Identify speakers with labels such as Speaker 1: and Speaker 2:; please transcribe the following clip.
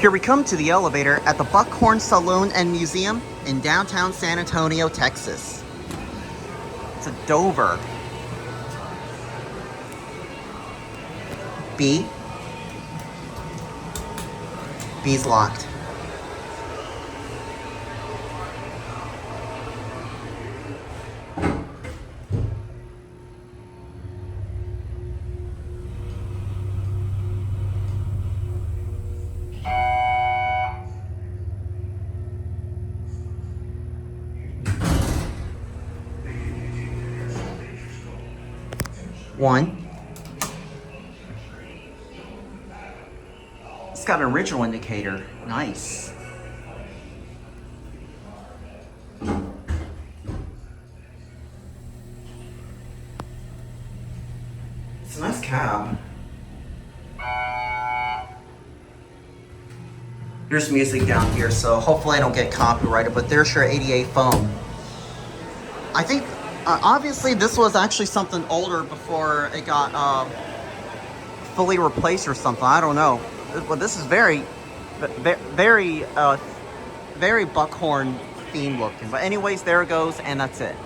Speaker 1: Here we come to the elevator at the Buckhorn Saloon and Museum in downtown San Antonio, Texas. It's a Dover. B. B's locked. One. It's got an original indicator. Nice. It's a nice cab. There's music down here, so hopefully I don't get copyrighted, but there's your 88 phone. I think, obviously this was actually something older before it got fully replaced or something. I don't know. But this is very Buckhorn theme looking. But anyways, there it goes, and that's it.